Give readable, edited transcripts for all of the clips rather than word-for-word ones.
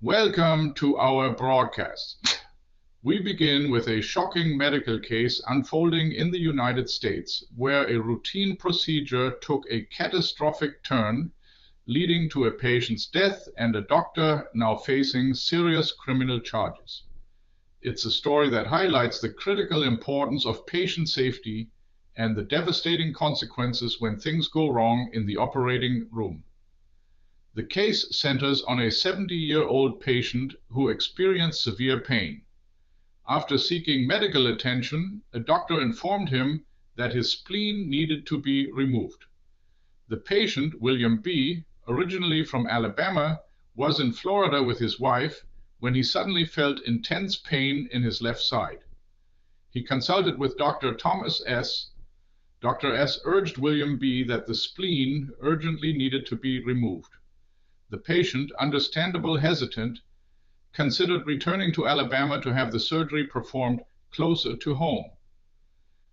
Welcome to our broadcast. We begin with a shocking medical case unfolding in the United States, where a routine procedure took a catastrophic turn, leading to a patient's death and a doctor now facing serious criminal charges. It's a story that highlights the critical importance of patient safety and the devastating consequences when things go wrong in the operating room. The case centers on a 70-year-old patient who experienced severe pain. After seeking medical attention, a doctor informed him that his spleen needed to be removed. The patient, William B., originally from Alabama, was in Florida with his wife when he suddenly felt intense pain in his left side. He consulted with Dr. Thomas S. Dr. S. urged William B. that the spleen urgently needed to be removed. The patient, understandably hesitant, considered returning to Alabama to have the surgery performed closer to home.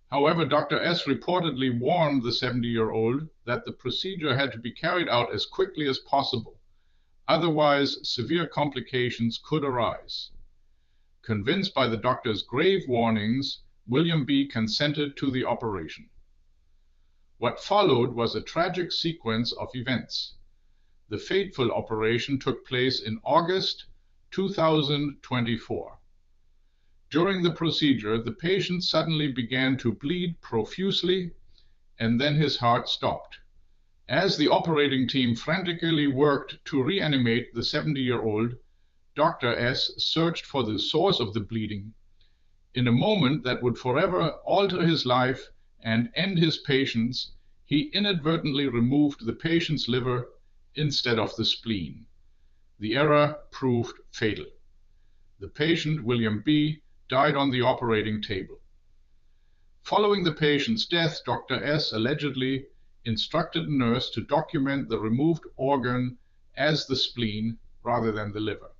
However, Dr. S. reportedly warned the 70-year-old that the procedure had to be carried out as quickly as possible. Otherwise, severe complications could arise. Convinced by the doctor's grave warnings, William B. consented to the operation. What followed was a tragic sequence of events. The fateful operation took place in August 2024. During the procedure, the patient suddenly began to bleed profusely, and then his heart stopped. As the operating team frantically worked to reanimate the 70-year-old, Dr. S. searched for the source of the bleeding. In a moment that would forever alter his life and end his patience, he inadvertently removed the patient's liver instead of the spleen. The error proved fatal. The patient, William B., died on the operating table. Following the patient's death, Dr. S. allegedly instructed a nurse to document the removed organ as the spleen rather than the liver.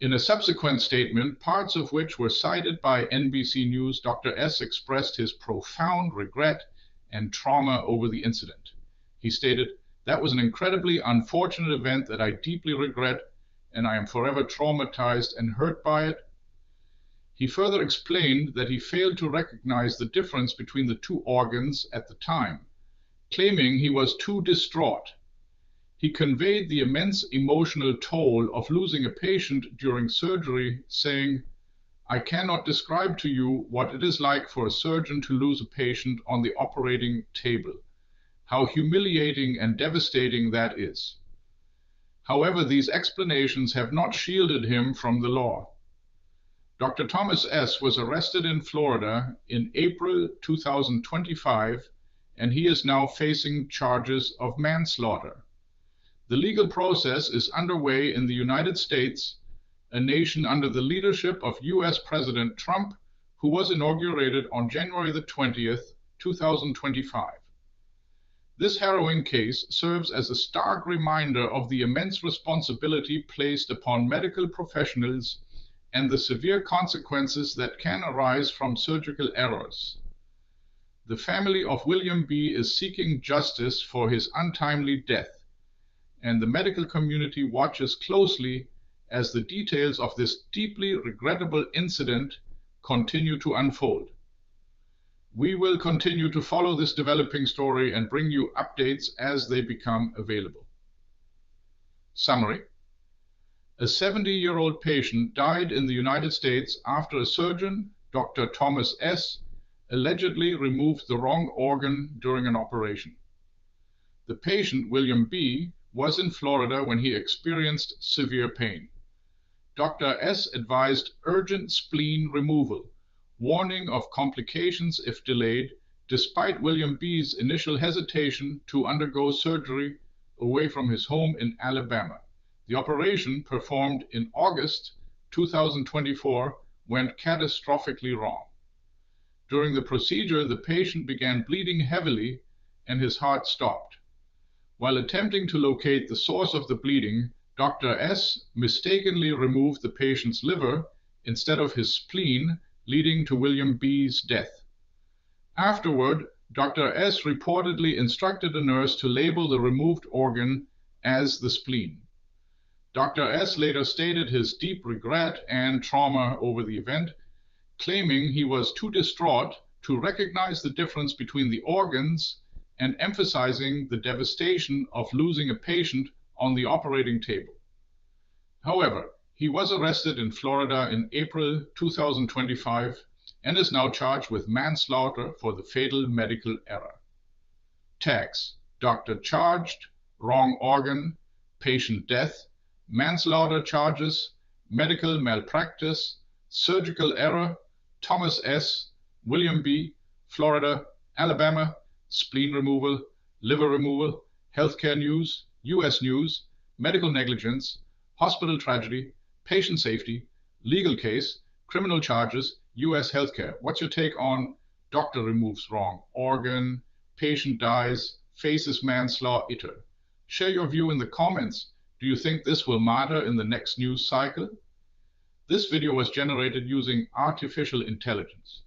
In a subsequent statement, parts of which were cited by NBC News, Dr. S. expressed his profound regret and trauma over the incident. He stated, "That was an incredibly unfortunate event that I deeply regret, and I am forever traumatized and hurt by it." He further explained that he failed to recognize the difference between the two organs at the time, claiming he was too distraught. He conveyed the immense emotional toll of losing a patient during surgery, saying, "I cannot describe to you what it is like for a surgeon to lose a patient on the operating table. How humiliating and devastating that is." However, these explanations have not shielded him from the law. Dr. Thomas S. was arrested in Florida in April 2025, and he is now facing charges of manslaughter. The legal process is underway in the United States, a nation under the leadership of U.S. President Trump, who was inaugurated on January the 20th, 2025. This harrowing case serves as a stark reminder of the immense responsibility placed upon medical professionals and the severe consequences that can arise from surgical errors. The family of William B. is seeking justice for his untimely death, and the medical community watches closely as the details of this deeply regrettable incident continue to unfold. We will continue to follow this developing story and bring you updates as they become available. Summary: a 70-year-old patient died in the United States after a surgeon, Dr. Thomas S., allegedly removed the wrong organ during an operation. The patient, William B., was in Florida when he experienced severe pain. Dr. S. advised urgent spleen removal, warning of complications if delayed, despite William B.'s initial hesitation to undergo surgery away from his home in Alabama. The operation, performed in August 2024, went catastrophically wrong. During the procedure, the patient began bleeding heavily and his heart stopped. While attempting to locate the source of the bleeding, Dr. S. mistakenly removed the patient's liver instead of his spleen, leading to William B.'s death. Afterward, Dr. S. reportedly instructed a nurse to label the removed organ as the spleen. Dr. S. later stated his deep regret and trauma over the event, claiming he was too distraught to recognize the difference between the organs and emphasizing the devastation of losing a patient on the operating table. However, he was arrested in Florida in April 2025 and is now charged with manslaughter for the fatal medical error. Tags: Doctor charged, wrong organ, patient death, manslaughter charges, medical malpractice, surgical error, Thomas S., William B., Florida, Alabama, spleen removal, liver removal, healthcare news, U.S. news, medical negligence, hospital tragedy, patient safety, legal case, criminal charges, U.S. healthcare. What's your take on doctor removes wrong organ, patient dies, faces manslaughter? Share your view in the comments. Do you think this will matter in the next news cycle? This video was generated using artificial intelligence.